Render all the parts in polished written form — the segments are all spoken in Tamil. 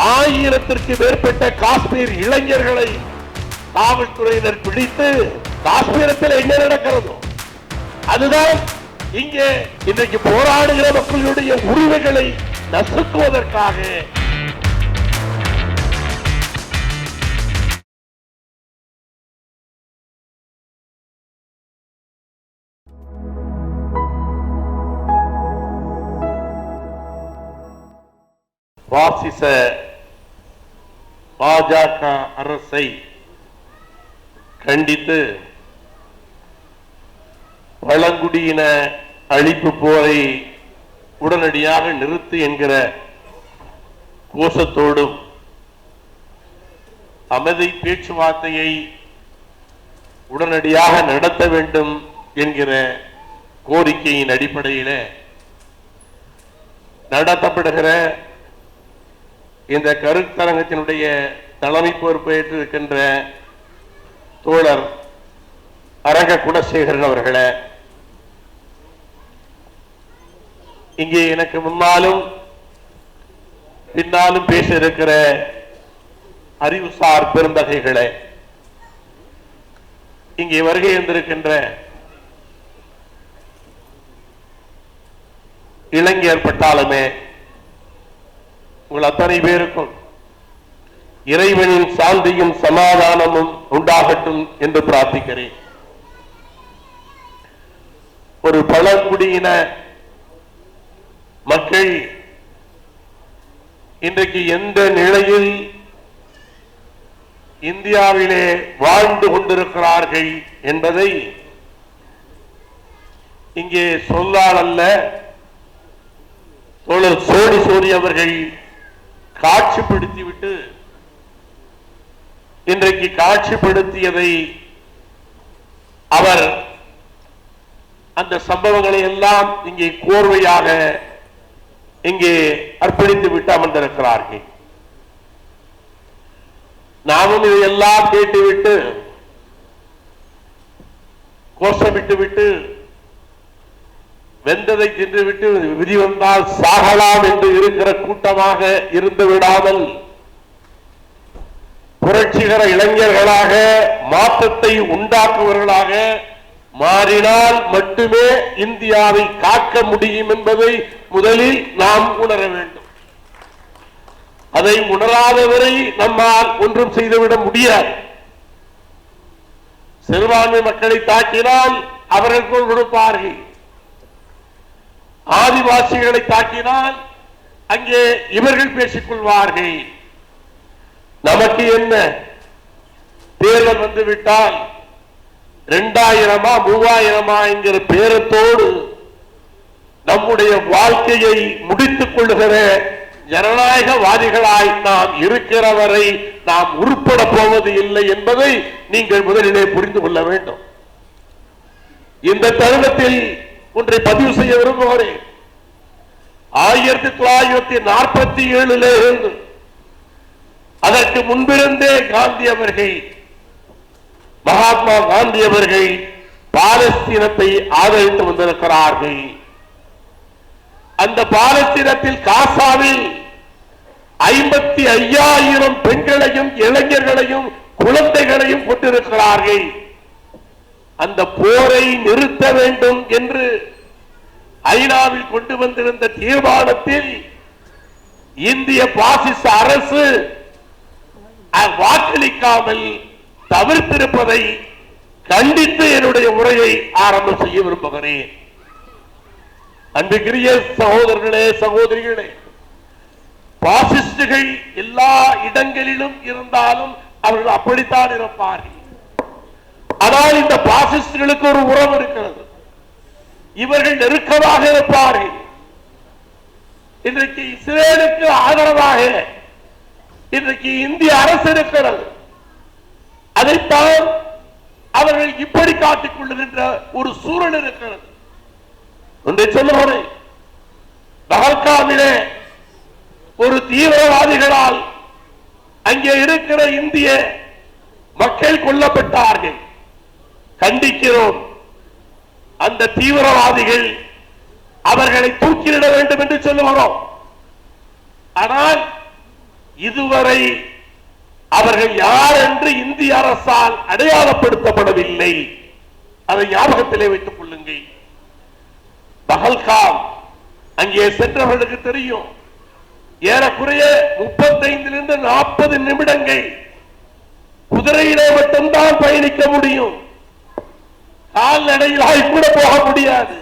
1000த்திற்கு மேற்பட்ட காஷ்மீர் இளைஞர்களை காவல்துறையினர் பிடித்து காஷ்மீரத்தில் என்ன நடக்கிறதோ அதுதான் இங்கே இன்றைக்கு போராடுகிற மக்களுடைய உரிமைகளை நசுக்குவதற்காக பாசிச பாஜக அரசை கண்டித்து பழங்குடியின அழிப்பு போரை உடனடியாக நிறுத்து என்கிற கோஷத்தோடும் அமைதி பேச்சுவார்த்தையை உடனடியாக நடத்த வேண்டும் என்கிற கோரிக்கையின் அடிப்படையில் நடத்தப்படுகிற இந்த கருத்தரங்கத்தினுடைய தலைமை பொறுப்பேற்று இருக்கின்ற தோழர் அரங்க குணசேகரன் அவர்களே, இங்கே எனக்கு முன்னாலும் பின்னாலும் பேச இருக்கிற அறிவுசார் பெருந்தகைகளே, இங்கே வருகை இருந்திருக்கின்ற இளைஞர் பட்டாளமே, உங்கள் அத்தனை பேருக்கும் இறைவனின் சாந்தியும் சமாதானமும் உண்டாகட்டும் என்று பிரார்த்திக்கிறேன். ஒரு பழங்குடியின மக்கள் இன்றைக்கு எந்த நிலையில் இந்தியாவிலே வாழ்ந்து கொண்டிருக்கிறார்கள் என்பதை இங்கே சொல்லால் அல்ல, தோழர் சோடி அவர்கள் காட்சிப்படுத்திவிட்டு இன்றைக்கு காட்சிப்படுத்தியதை அவர் அந்த சம்பவங்களை எல்லாம் இங்கே கோர்வையாக இங்கே அர்ப்பணித்து விட்டு அமர்ந்திருக்கிறார்கள். நாமும் இதையெல்லாம் கேட்டுவிட்டு கோஷமிட்டு விட்டு வெந்ததை தின்றுவிட்டு விதி வந்தால் சாகலாம் என்று இருக்கிற கூட்டமாக இருந்து விடாமல் புரட்சிகர இளைஞர்களாக மாற்றத்தை உண்டாக்குவர்களாக மாறினால் மட்டுமே இந்தியாவை காக்க முடியும் என்பதை முதலில் நாம் உணர வேண்டும். அதை உணராதவரை நம்மால் ஒன்றும் செய்துவிட முடியாது. சிறுபான்மை மக்களை தாக்கினால் அவர்கள் கொடுப்பார்கள், ஆதிவாசிகளை தாக்கினால் அங்கே இவர்கள் பேசிக் கொள்வார்கள். நமக்கு என்ன, தேர்தல் வந்துவிட்டால் 2000 3000 என்கிற பேரத்தோடு நம்முடைய வாழ்க்கையை முடித்துக் கொள்ளுகிற ஜனநாயகவாதிகளாய் நாம் இருக்கிறவரை நாம் உருப்பட போவது இல்லை என்பதை நீங்கள் முதலிலே புரிந்து கொள்ள வேண்டும். இந்த தருணத்தில் ஒன்றை பதிவு செய்ய விரும்புகிறேன். 1947 இருந்து அதற்கு முன்பிருந்தே காந்தி அவர்கள், மகாத்மா காந்தி அவர்கள் பாலஸ்தீனத்தை ஆதரித்து வந்திருக்கிறார்கள். அந்த பாலஸ்தீனத்தில் காசாவில் 55,000 பெண்களையும் இளைஞர்களையும் குழந்தைகளையும் கொண்டிருக்கிறார்கள். அந்த போரை நிறுத்த வேண்டும் என்று ஐநாவில் கொண்டு வந்திருந்த தீர்மானத்தில் இந்திய பாசிச அரசு வாக்களிக்காமல் தவிர்த்திருப்பதை கண்டித்து என்னுடைய உரையை ஆரம்பம் செய்ய விரும்புகிறேன். அன்புக்குரிய சகோதரர்களே, சகோதரிகளே, பாசிஸ்டுகள் எல்லா இடங்களிலும் இருந்தாலும் அவர்கள் அப்படித்தான் இருப்பார்கள். ஆனால் இந்த பாசிஸ்டுகளுக்கு ஒரு உறவு இருக்கிறது. இவர்கள் நெருக்கமாக இருப்பார்கள். இன்றைக்கு இஸ்ரேலுக்கு ஆதரவாக இன்றைக்கு இந்திய அரசு இருக்கிறது. அதைத்தான் அவர்கள் இப்படி காட்டிக் கொள்ளுகின்ற ஒரு சூழல் இருக்கிறது. ஒன்றை சொல்லுகிறேன், பஹல்காமிலே ஒரு தீவிரவாதிகளால் அங்கே இருக்கிற இந்திய மக்கள் கொல்லப்பட்டார்கள். கண்டிக்கிறோம். அந்த தீவிரவாதிகள் அவர்களை தூக்கிலிட வேண்டும் என்று சொல்லுகிறோம். ஆனால் இதுவரை அவர்கள் யார் என்று இந்திய அரசால் அடையாளப்படுத்தப்படவில்லை. அதை ஞாபகத்திலே வைத்துக் கொள்ளுங்கள். பஹல்காம் அங்கே சென்றவர்களுக்கு தெரியும், ஏறக்குறைய 35 to 40 நிமிடங்கள் குதிரையிலே மட்டும்தான் பயணிக்க முடியும். கால்நடையிலாய் கூட போக முடியாது.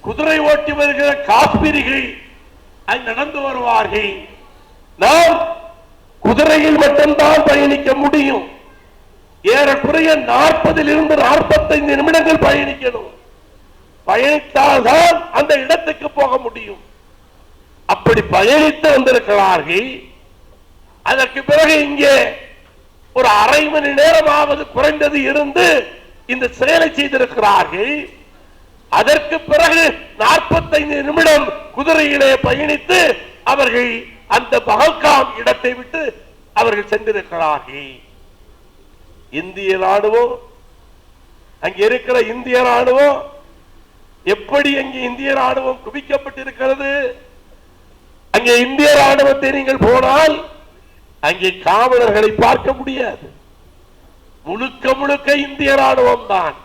குதிரை ஓட்டி வருகிற காஷ்மீரிகள் அங்கு நடந்து வருவார்கள். நாம் குதிரையில் மட்டும்தான் பயணிக்க முடியும். ஏறக்குறைய 40 to 45 நிமிடங்கள் பயணிக்கணும். பயணித்தால்தான் அந்த இடத்துக்கு போக முடியும். அப்படி பயணித்து வந்திருக்கிறார்கள். அதற்கு பிறகு இங்கே ஒரு அரை மணி நேரமாவது குறைந்தது இருந்து இந்த செயலை செய்திருக்கிறார்கள். அதற்கு பிறகு 45 நிமிடம் குதிரையிலே பயணித்து அவர்கள் அந்த பஹல்காம் இடத்தை விட்டு அவர்கள் சென்றிருக்கிறார்கள். இந்திய ராணுவம், அங்கே இருக்கிற இந்திய ராணுவம் எப்படி அங்கே இந்திய ராணுவம் குவிக்கப்பட்டிருக்கிறது. அங்கே இந்திய ராணுவத்தை நீங்கள் போனால் அங்கே காவலர்களை பார்க்க முடியாது. முழுக்க முழுக்க இந்திய ராணுவம் தான்.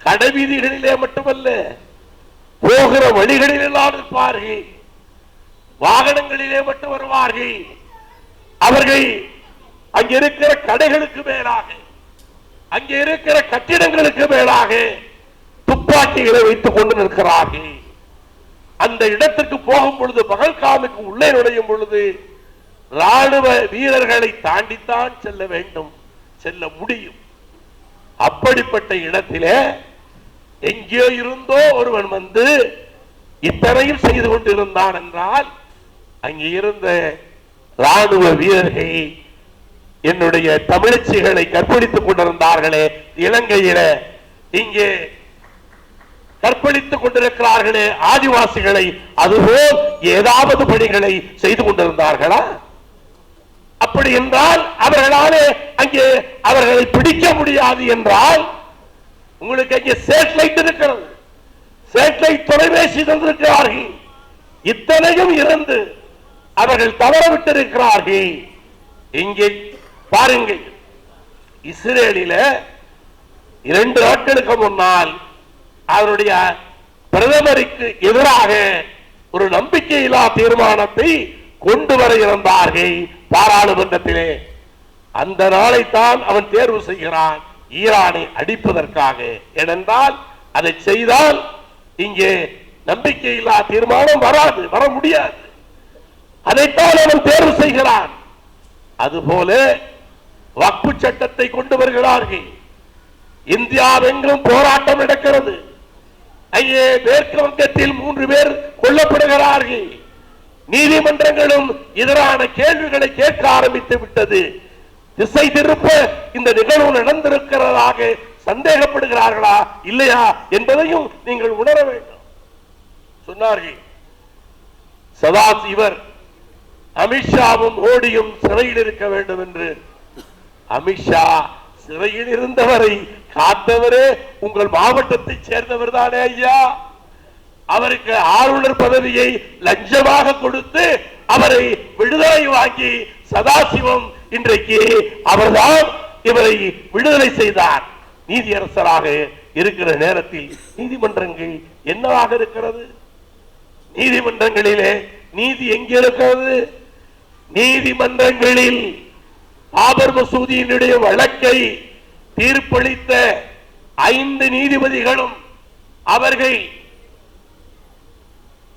கடைவீதிகளிலே மட்டுமல்ல, போகிற வழிகளில் எல்லாம் இருப்பார்கள். வாகனங்களிலே மட்டும் வருவார்கள். அவர்கள் அங்கே இருக்கிற கடைகளுக்கு மேலாக, அங்கே இருக்கிற கட்டிடங்களுக்கு மேலாக துப்பாக்கிகளை வைத்துக் கொண்டு நிற்கிறார்கள். அந்த இடத்துக்கு போகும் பொழுது, பஹல்காமுக்கு உள்ளே நுழையும் பொழுது ராணுவ வீரர்களை தாண்டித்தான் செல்ல வேண்டும், செல்ல முடியும். அப்படிப்பட்ட இடத்திலே எங்கேயோ இருந்தோ ஒருவன் வந்து இத்தனையும் செய்து கொண்டிருந்தான் என்றால், அங்கே இருந்த ராணுவ வீரர்கள் என்னுடைய தமிழச்சிகளை கற்பழித்துக் கொண்டிருந்தார்களே இலங்கையில, இங்கே கற்பழித்துக் கொண்டிருக்கிறார்களே ஆதிவாசிகளை, அதுபோல் ஏதாவது பணிகளை செய்து கொண்டிருந்தார்களா? அப்படி என்றால் அவர்களாலே அங்கே அவர்களை பிடிக்க முடியாது என்றால், உங்களுக்கு அங்கே சேட்டலைட் இருக்கிறது, சேட்டலைட் தொலைபேசி தந்திருக்கிறார்கள். இத்தனையும் இருந்து அவர்கள் தவறவிட்டிருக்கிறார்கள். இங்கே பாருங்கள், இஸ்ரேலில 2 நாட்களுக்கு முன்னால் அவருடைய பிரதமருக்கு எதிராக ஒரு நம்பிக்கையில்லா தீர்மானத்தை கொண்டு வர இருந்தார்கள் பாராளுமன்றத்திலே. அந்த நாளை தான் அவன் தேர்வு செய்கிறான் ஈரானை அடிப்பதற்காக. ஏனென்றால் அதை செய்தால் இங்கே நம்பிக்கையில்லா தீர்மானம் வராது, வர முடியாது. அதைத்தான் அவன் தேர்வு செய்கிறான். அதுபோல வக்பு சட்டத்தை கொண்டு வருகிறார்கள். இந்தியாவெங்கும் போராட்டம் நடக்கிறது. அங்கே மேற்கு வங்கத்தில் 3 பேர் கொல்லப்படுகிறார்கள். நீதிமன்றங்களும் எதிரான கேள்விகளை கேட்க ஆரம்பித்து விட்டது. திசை திருப்ப இந்த நிகழ்வு நடந்திருக்கிறதாக சந்தேகப்படுகிறார்களா இல்லையா என்பதையும் நீங்கள் உணர வேண்டும். சொன்னார்கள் சதாசிவர் அமித்ஷாவும் மோடியும் சிறையில் இருக்க வேண்டும் என்று. அமித்ஷா சிறையில் இருந்தவரை காத்தவரே உங்கள் மாவட்டத்தை சேர்ந்தவர் தானே ஐயா. அவருக்கு ஆளுநர் பதவியை லஞ்சமாக கொடுத்து அவரை விடுதலை வாங்கி சதாசிவம் இன்றைக்கு அவர்தான் இவரை விடுதலை செய்தார். நீதியரசராக இருக்கிற நேரத்தில் நீதிமன்றங்கள் என்னவாக இருக்கிறது? நீதிமன்றங்களிலே நீதி எங்கே இருக்கிறது? நீதிமன்றங்களில் பாபர் மசூதியினுடைய வழக்கை தீர்ப்பளித்த 5 நீதிபதிகளும் அவர்கள்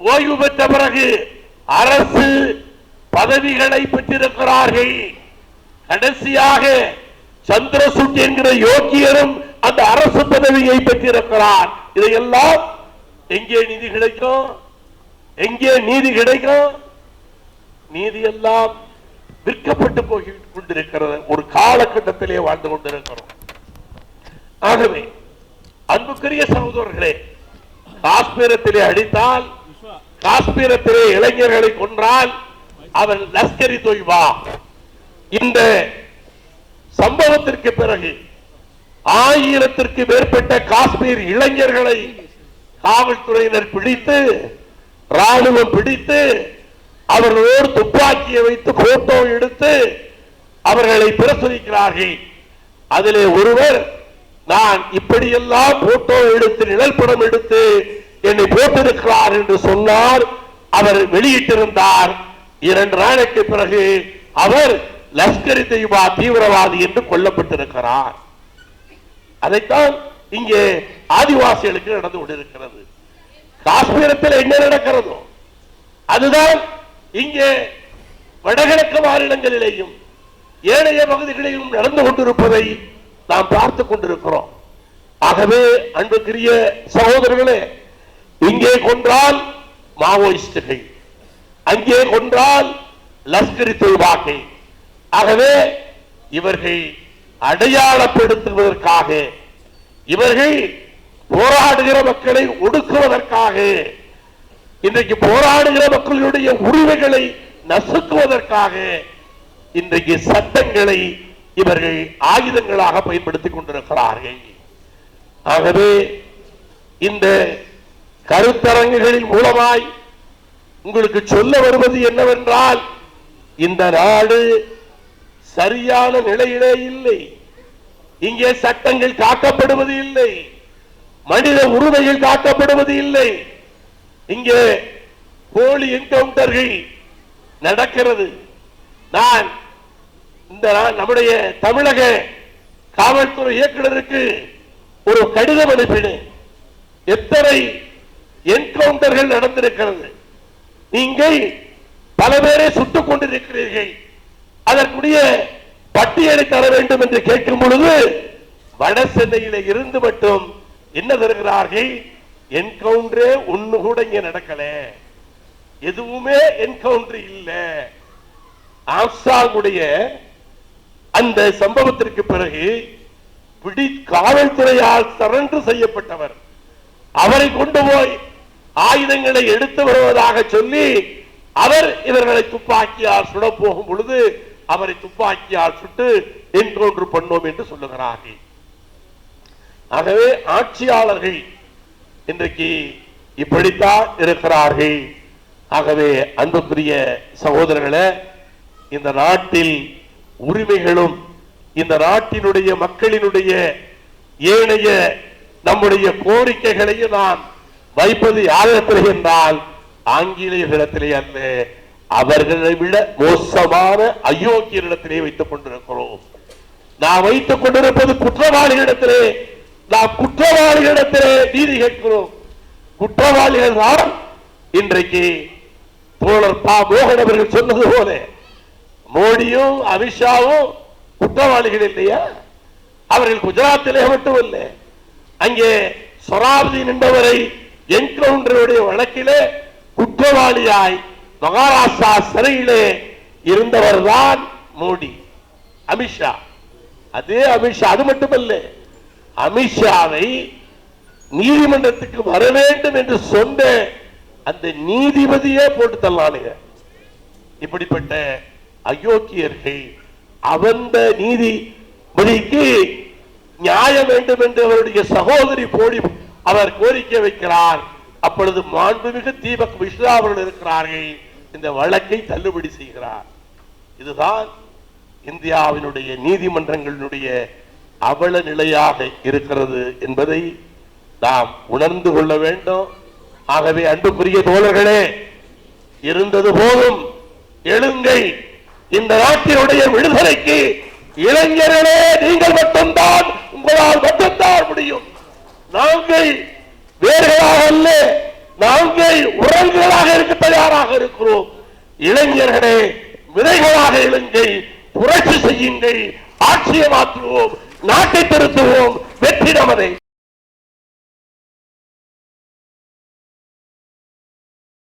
ஓய்வு பெற்ற பிறகு அரசு பதவிகளை பெற்றிருக்கிறார்கள். கடைசியாக சந்திரசூட் என்கிற யோகியரும் அந்த அரசு பதவியை பெற்றிருக்கிறார். இதையெல்லாம் எங்கே நீதி கிடைக்கும்? எங்கே நீதி கிடைக்கும்? நீதி எல்லாம் விற்கப்பட்டு போய் கொண்டிருக்கிறது. ஒரு காலகட்டத்திலே வாழ்ந்து கொண்டிருக்கிறோம். ஆகவே அன்புக்குரிய சகோதரர்களே, காஷ்மீரத்திலே அடித்தால், காஷ்மீரத்திலே இளைஞர்களை கொன்றால் அவர் லஷ்கரி தொய்பா. இந்த சம்பவத்திற்கு பிறகு 1000க்கு மேற்பட்ட காஷ்மீர் இளைஞர்களை காவல்துறையினர் பிடித்து, ராணுவம் பிடித்து அவர்களோடு துப்பாக்கியை வைத்து போட்டோ எடுத்து அவர்களை பிரசுரிக்கிறார்கள். அதிலே ஒருவர், நான் இப்படியெல்லாம் போட்டோ எடுத்து நிழல் படம் எடுத்து என்னை போட்டிருக்கிறார் என்று சொன்னார். அவர் வெளியிட்டிருந்தார். 2 நாளைக்கு பிறகு அவர் லஷ்கர் தொய்பா தீவிரவாதி என்று கொல்லப்பட்டிருக்கிறார். அதைத்தான் இங்கே ஆதிவாசிகளுக்கு நடந்து கொண்டிருக்கிறது. காஷ்மீரத்தில் என்ன நடக்கிறதோ அதுதான் இங்கே வடகிழக்கு மாநிலங்களிலேயும் ஏனைய பகுதிகளிலும் நடந்து கொண்டிருப்பதை நாம் பார்த்துக் கொண்டிருக்கிறோம். ஆகவே அன்புக்குரிய சகோதரர்களே, இங்கே கொன்றால் மாவோயிஸ்டுகள், அங்கே கொன்றால் லஷ்கர் தொய்பாக்கள். ஆகவே இவர்கள் அடையாளப்படுத்துவதற்காக, இவர்கள் போராடுகிற மக்களை ஒடுக்குவதற்காக, இன்றைக்கு போராடுகிற மக்களுடைய உரிமைகளை நசுக்குவதற்காக இன்றைக்கு சட்டங்களை இவர்கள் ஆயுதங்களாக பயன்படுத்திக் கொண்டிருக்கிறார்கள். ஆகவே இந்த கருத்தரங்குகளின் மூலமாய் உங்களுக்கு சொல்ல வருவது என்னவென்றால், இந்த நாடு சரியான நிலையிலே இல்லை. இங்கே சட்டங்கள் காக்கப்படுவது இல்லை, மனித உரிமைகள் காக்கப்படுவது இல்லை. இங்கே போலி என்கவுண்டர்கள் நடக்கிறது. நான் இந்த நம்முடைய தமிழக காவல்துறை இயக்குநருக்கு ஒரு கடிதம் அனுப்பினேன். எத்தனை என்கவுண்டர்கள் நடந்திருக்கிறது, நீங்கள் பல பேரை சுட்டுக் கொண்டிருக்கிறீர்கள், அதற்குரிய பட்டியலை தர வேண்டும் என்று கேட்கும் பொழுது வட சென்னையில இருந்து மட்டும் என்ன தருகிறார்கள்? என்கவுண்டரே ஒண்ணு கூட இங்க நடக்கல, எதுவுமே என்கவுண்டர் இல்ல. ஆம்ஸ்ட்ராங்குடைய அந்த சம்பவத்திற்கு பிறகு காவல்துறையால் சரண்டர் செய்யப்பட்டவர், அவரை கொண்டு போய் ஆயுதங்களை எடுத்து வருவதாக சொல்லி அவர் இவர்களை துப்பாக்கியால் சுட போகும் பொழுது அவரை துப்பாக்கியால் சுட்டு என்கவுண்டர் பண்ணோம் என்று சொல்லுகிறார்கள். ஆகவே ஆட்சியாளர்கள் இன்றைக்கு இப்படித்தான் இருக்கிறார்கள். ஆகவே அன்புக்குரிய சகோதரர்களே, இந்த நாட்டில் உரிமைகளும் இந்த நாட்டினுடைய மக்களினுடைய ஏனைய நம்முடைய கோரிக்கைகளையும் நாம் வைப்பது யாரிடத்தில் என்றால் ஆங்கிலேயர்களிடத்திலே அல்ல, அவர்களை விட மோசமான அயோக்கியரிடத்திலே வைத்துக் கொண்டிருக்கிறோம். நாம் வைத்துக் கொண்டிருப்பது குற்றவாளிகளிடத்திலே. நாம் குற்றவாளிகளிடத்திலே நீதி கேட்கிறோம். குற்றவாளிகள் தான் இன்றைக்கு தோழர் பா மோகன் அவர்கள் சொன்னது போல மோடியும் அமித்ஷாவும் குற்றவாளிகள் இல்லையா? அவர்கள் குஜராத்திலே மட்டுமல்ல, அங்கே சொராப்தி நின்றவரை என்கவுண்டருடைய வழக்கிலே குற்றவாளியாய் மகாராஷ்டிரா சிறையிலே இருந்தவர் தான் மோடி. அமித்ஷா, அதே அமித்ஷா, அது மட்டுமல்ல, அமித்ஷாவை நீதிமன்றத்துக்கு வர வேண்டும் என்று சொன்ன அந்த நீதிபதியே போட்டு தள்ளானுங்க. இப்படிப்பட்ட அயோக்கியர்கள் அந்த நீதிபதிக்கு நியாயம் வேண்டும் என்று அவருடைய சகோதரி போடி அவர் கோரிக்கை வைக்கிறார். அப்பொழுது மாண்புமிகு தீபக் மிஸ்ரா அவர்கள் இருக்கிறார்கள், இந்த வழக்கை தள்ளுபடி செய்கிறார். இதுதான் இந்தியாவினுடைய நீதிமன்றங்களினுடைய அவல நிலையாக இருக்கிறது என்பதை நாம் உணர்ந்து கொள்ள வேண்டும். ஆகவே அன்புக்குரிய தோழர்களே, இருந்தது போதும், எழுங்கள். இந்த நாட்டினுடைய விடுதலைக்கு இளைஞர்களே நீங்கள் மட்டும்தான், உங்களால் மட்டும்தான் முடியும். நாங்கள் வேர்களாக அல்ல, நாங்கள் உரல்களாக இருக்க தயாராக இருக்கிறோம். இளைஞர்களே, விதைகளாக எழுங்கள், புரட்சி செய்யுங்கள், ஆட்சியை மாற்றுவோம், நாட்டை திருத்துவோம். வெற்றி நமதே.